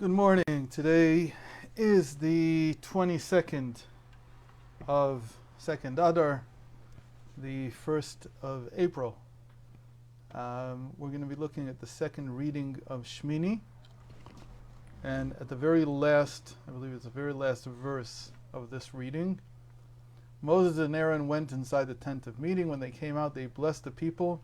Good morning. Today is the 22nd of 2nd Adar, the 1st of April. We're going to be looking at the second reading of Shemini, and at the very last, I believe it's the very last verse of this reading, Moses and Aaron went inside the tent of meeting. When they came out, they blessed the people,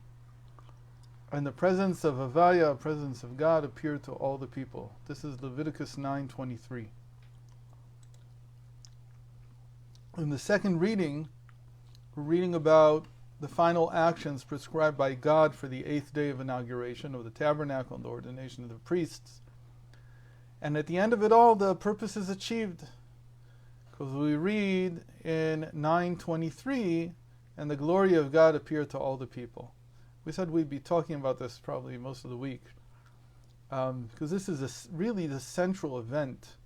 and the presence of Havaya, presence of God, appeared to all the people. This is Leviticus 9:23. In the second reading, we're reading about the final actions prescribed by God for the 8th day of inauguration of the tabernacle and the ordination of the priests. And at the end of it all, the purpose is achieved. Because we read in 9:23, and the glory of God appeared to all the people. We said we'd be talking about this probably most of the week, because this is really the central event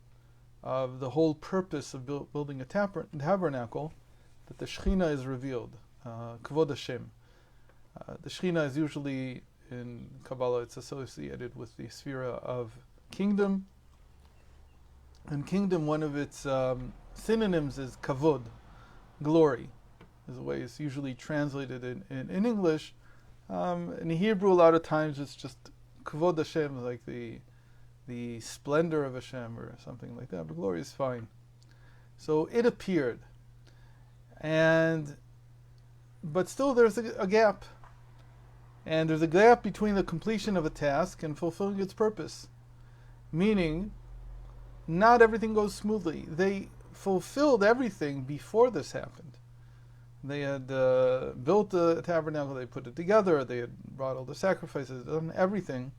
of the whole purpose of building a tabernacle, that the Shekhinah is revealed, Kvod Hashem. The Shekhinah is usually, in Kabbalah, it's associated with the sphere of kingdom. And kingdom, one of its synonyms is Kavod, glory, is the way it's usually translated in English. In Hebrew, a lot of times it's just Kvod Hashem, like the splendor of Hashem or something like that, but glory is fine. So it appeared. But still there's a gap. And there's a gap between the completion of a task and fulfilling its purpose. Meaning, not everything goes smoothly. They fulfilled everything before this happened. They had built the tabernacle, they put it together, they had brought all the sacrifices, done everything,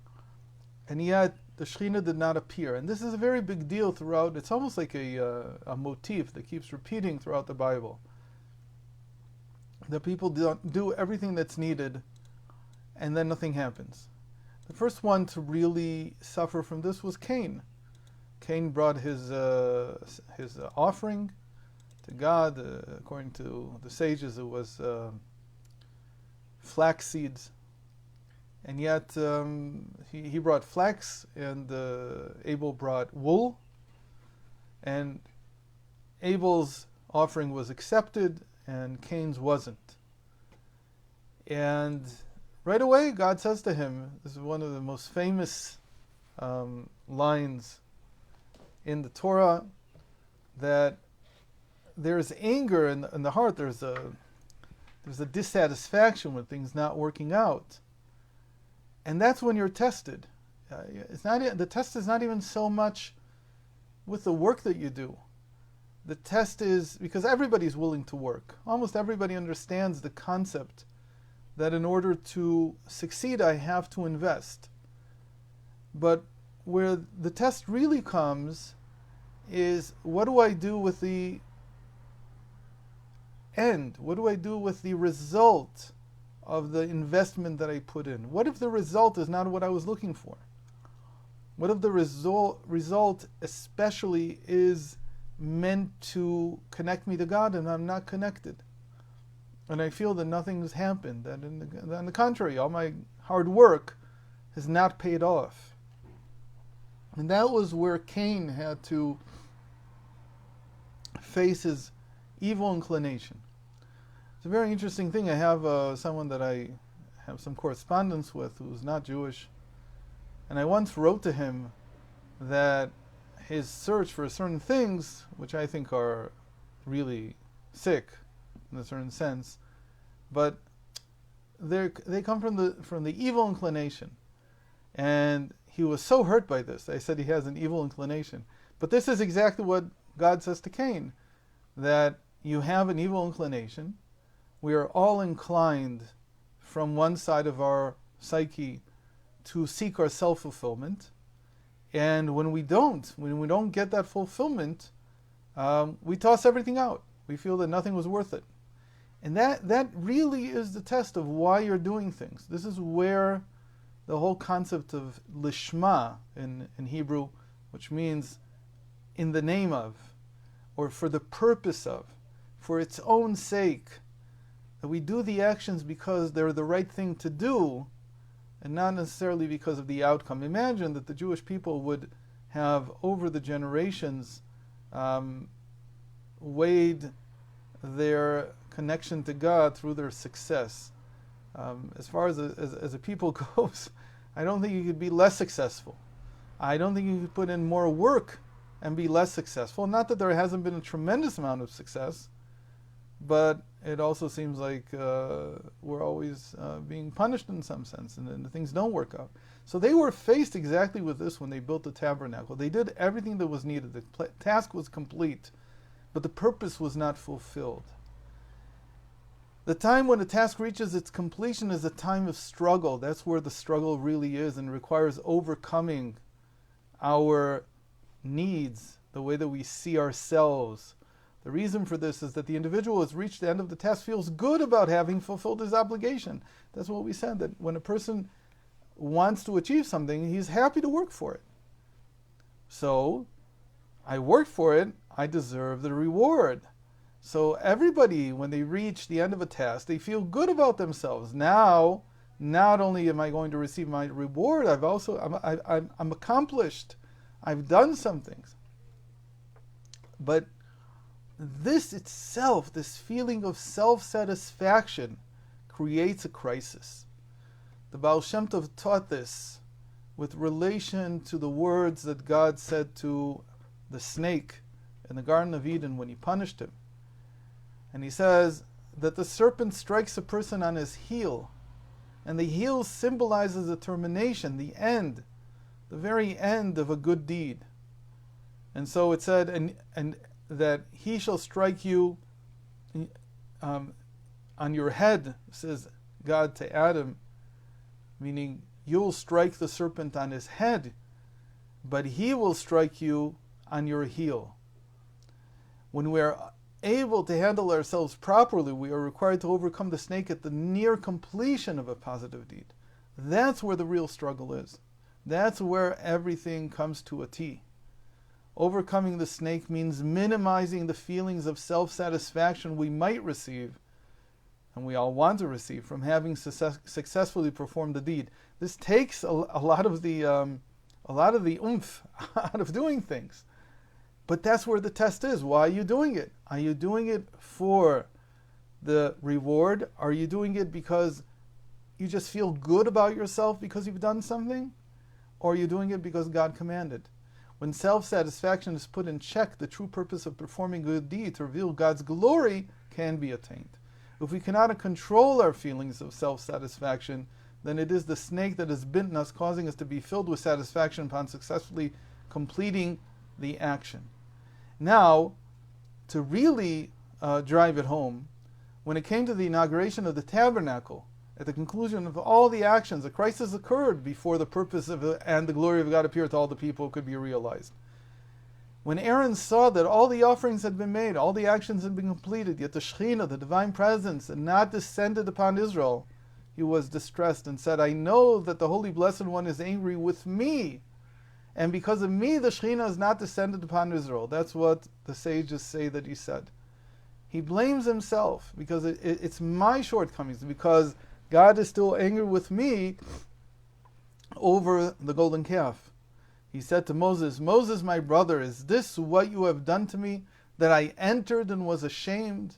and yet the Shekhinah did not appear. And this is a very big deal throughout. It's almost like a motif that keeps repeating throughout the Bible. The people do everything that's needed, and then nothing happens. The first one to really suffer from this was Cain. Cain brought his offering to God. According to the sages, it was flax seeds. And yet he brought flax, and Abel brought wool. And Abel's offering was accepted, and Cain's wasn't. And right away, God says to him, this is one of the most famous lines in the Torah, that there's anger in the heart. There's a dissatisfaction with things not working out, and that's when you're tested. The test is not even so much with the work that you do. The test is because everybody's willing to work. Almost everybody understands the concept that in order to succeed, I have to invest. But where the test really comes is, what do I do with the end? What do I do with the result of the investment that I put in? What if the result is not what I was looking for? What if the result especially is meant to connect me to God, and I'm not connected? And I feel that nothing's happened, that on the contrary, all my hard work has not paid off. And that was where Cain had to face his evil inclination. It's a very interesting thing. I have someone that I have some correspondence with who's not Jewish, and I once wrote to him that his search for certain things, which I think are really sick in a certain sense, but they come from the evil inclination. And he was so hurt by this. I said he has an evil inclination. But this is exactly what God says to Cain, that you have an evil inclination. We are all inclined from one side of our psyche to seek our self-fulfillment. And when we don't get that fulfillment, we toss everything out. We feel that nothing was worth it. And that really is the test of why you're doing things. This is where the whole concept of lishma in Hebrew, which means in the name of, or for the purpose of, for its own sake, that we do the actions because they're the right thing to do, and not necessarily because of the outcome. Imagine that the Jewish people would have over the generations weighed their connection to God through their success. As far as a people goes, I don't think you could be less successful. I don't think you could put in more work and be less successful. Not that there hasn't been a tremendous amount of success, but it also seems like we're always being punished in some sense, and then things don't work out. So they were faced exactly with this when they built the tabernacle. They did everything that was needed. The task was complete, but the purpose was not fulfilled. The time when a task reaches its completion is a time of struggle. That's where the struggle really is, and requires overcoming our needs, the way that we see ourselves. The reason for this is that the individual who has reached the end of the task feels good about having fulfilled his obligation. That's what we said, that when a person wants to achieve something, he's happy to work for it. So, I worked for it, I deserve the reward. So everybody, when they reach the end of a task, they feel good about themselves. Now, not only am I going to receive my reward, I'm accomplished. I've done some things. But this itself, this feeling of self-satisfaction, creates a crisis. The Baal Shem Tov taught this with relation to the words that God said to the snake in the Garden of Eden when he punished him. And he says that the serpent strikes a person on his heel, and the heel symbolizes the termination, the end, the very end of a good deed. And so it said, and that he shall strike you on your head, says God to Adam, meaning you'll strike the serpent on his head, but he will strike you on your heel. When we're able to handle ourselves properly, we are required to overcome the snake at the near completion of a positive deed. That's where the real struggle is. That's where everything comes to a T. Overcoming the snake means minimizing the feelings of self-satisfaction we might receive, and we all want to receive, from having successfully performed the deed. This takes a lot of the oomph out of doing things. But that's where the test is. Why are you doing it? Are you doing it for the reward? Are you doing it because you just feel good about yourself because you've done something? Or are you doing it because God commanded? When self-satisfaction is put in check, the true purpose of performing good deed to reveal God's glory can be attained. If we cannot control our feelings of self-satisfaction, then it is the snake that has bitten us, causing us to be filled with satisfaction upon successfully completing the action. Now, to really drive it home, when it came to the inauguration of the tabernacle, at the conclusion of all the actions, a crisis occurred before the purpose of and the glory of God appeared to all the people could be realized. When Aaron saw that all the offerings had been made, all the actions had been completed, yet the Shekhinah, the divine presence, had not descended upon Israel, he was distressed and said, I know that the Holy Blessed One is angry with me, and because of me the Shekhinah has not descended upon Israel. That's what the sages say that he said. He blames himself because it's my shortcomings, because God is still angry with me over the golden calf. He said to Moses, Moses, my brother, is this what you have done to me, that I entered and was ashamed?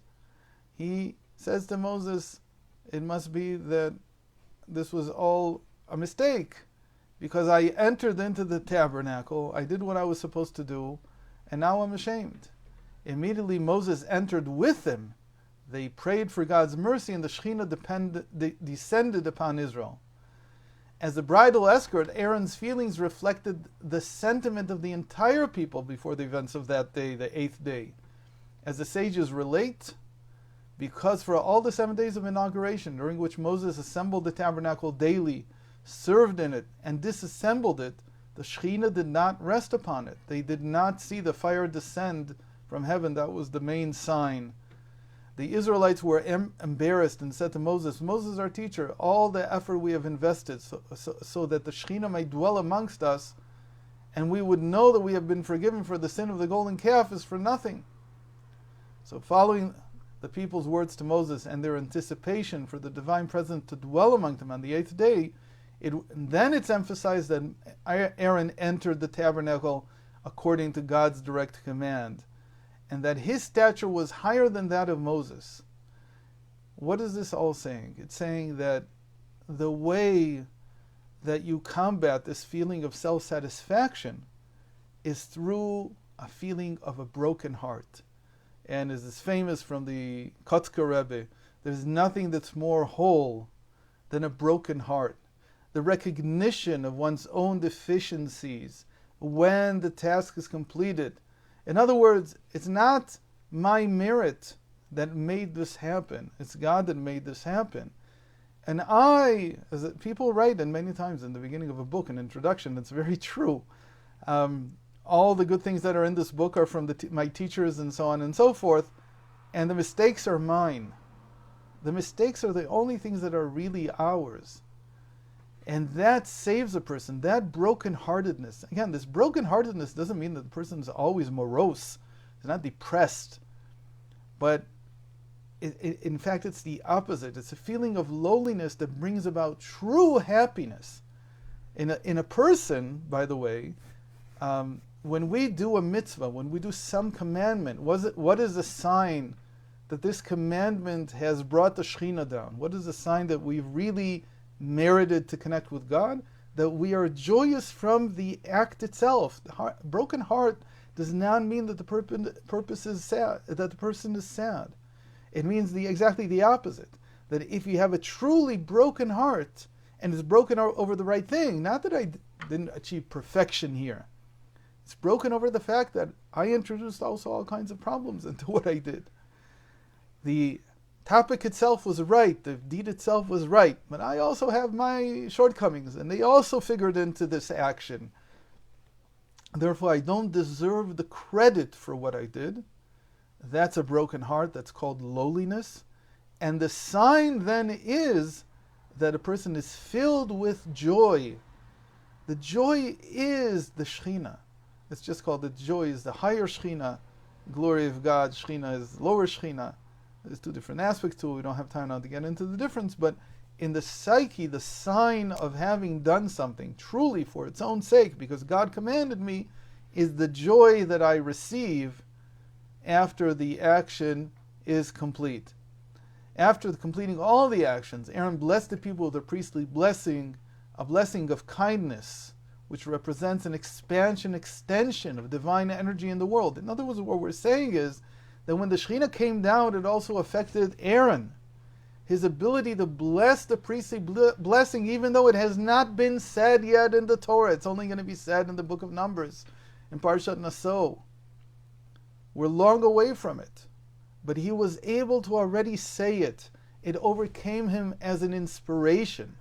He says to Moses, it must be that this was all a mistake, because I entered into the tabernacle, I did what I was supposed to do, and now I'm ashamed. Immediately Moses entered with them. They prayed for God's mercy, and the Shekhinah descended upon Israel. As the bridal escort, Aaron's feelings reflected the sentiment of the entire people before the events of that day, the 8th day. As the sages relate, because for all the 7 days of inauguration, during which Moses assembled the tabernacle daily, served in it, and disassembled it, the Shekhinah did not rest upon it. They did not see the fire descend from heaven. That was the main sign. The Israelites were embarrassed and said to Moses, Moses, our teacher, all the effort we have invested so that the Shekhinah might dwell amongst us, and we would know that we have been forgiven for the sin of the golden calf, is for nothing. So following the people's words to Moses and their anticipation for the divine presence to dwell among them on the 8th day, Then it's emphasized that Aaron entered the tabernacle according to God's direct command, and that his stature was higher than that of Moses. What is this all saying? It's saying that the way that you combat this feeling of self-satisfaction is through a feeling of a broken heart. And as is famous from the Kotzker Rebbe, there's nothing that's more whole than a broken heart. The recognition of one's own deficiencies when the task is completed. In other words, it's not my merit that made this happen. It's God that made this happen. And as people write, and many times in the beginning of a book, an introduction, it's very true. All the good things that are in this book are from my teachers and so on and so forth, and the mistakes are mine. The mistakes are the only things that are really ours. And that saves a person, that brokenheartedness. Again, this brokenheartedness doesn't mean that the person is always morose, he's not depressed, but in fact it's the opposite. It's a feeling of lowliness that brings about true happiness. In a person, by the way, when we do a mitzvah, when we do some commandment, what is a sign that this commandment has brought the Shekhinah down? What is a sign that we've really merited to connect with God? That we are joyous from the act itself. Broken heart does not mean that the purpose is sad, that the person is sad. It means exactly the opposite. That if you have a truly broken heart, and it's broken over the right thing, not that I didn't achieve perfection here. It's broken over the fact that I introduced also all kinds of problems into what I did. The topic itself was right, the deed itself was right, but I also have my shortcomings, and they also figured into this action. Therefore, I don't deserve the credit for what I did. That's a broken heart, that's called lowliness. And the sign then is that a person is filled with joy. The joy is the Shekhinah. It's just called the joy is the higher Shekhinah, glory of God. Shekhinah is lower Shekhinah. There's two different aspects to it. We don't have time now to get into the difference, but in the psyche, the sign of having done something truly for its own sake, because God commanded me, is the joy that I receive after the action is complete. After completing all the actions, Aaron blessed the people with a priestly blessing, a blessing of kindness, which represents an extension of divine energy in the world. In other words, what we're saying is that when the Shekhinah came down, it also affected Aaron. His ability to bless the priestly blessing, even though it has not been said yet in the Torah. It's only going to be said in the book of Numbers, in Parshat Naso. We're long away from it. But he was able to already say it. It overcame him as an inspiration.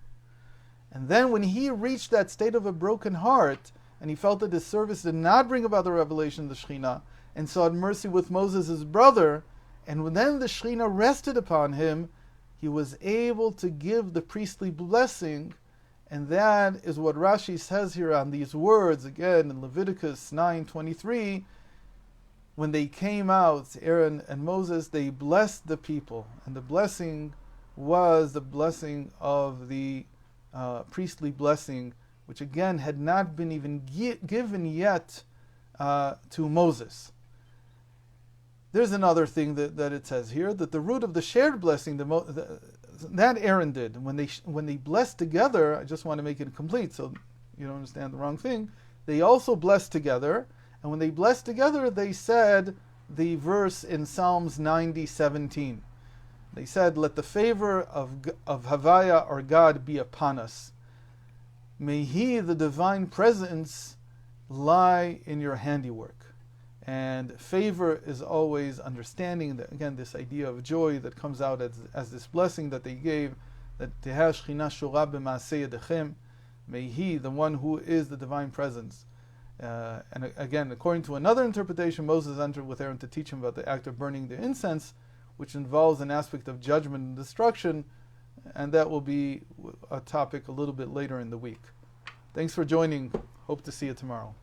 And then when he reached that state of a broken heart, and he felt that his service did not bring about the revelation of the Shekhinah, and sought mercy with Moses, his brother, and when then the Shekhinah rested upon him, he was able to give the priestly blessing. And that is what Rashi says here on these words, again in Leviticus 9:23. When they came out, Aaron and Moses, they blessed the people. And the blessing was the blessing of the priestly blessing, which again had not been even given yet to Moses. There's another thing that it says here, that the root of the shared blessing, that Aaron did. When they blessed together, I just want to make it complete so you don't understand the wrong thing, they also blessed together. And when they blessed together, they said the verse in Psalms 90:17. They said, "Let the favor of Havaya, our God, be upon us. May He, the divine presence, lie in your handiwork." And favor is always understanding that, again, this idea of joy that comes out as this blessing that they gave, that Tehah Shechina Shura b'maaseh yedechem. May He, the one who is the divine presence. And again, according to another interpretation, Moses entered with Aaron to teach him about the act of burning the incense, which involves an aspect of judgment and destruction, and that will be a topic a little bit later in the week. Thanks for joining. Hope to see you tomorrow.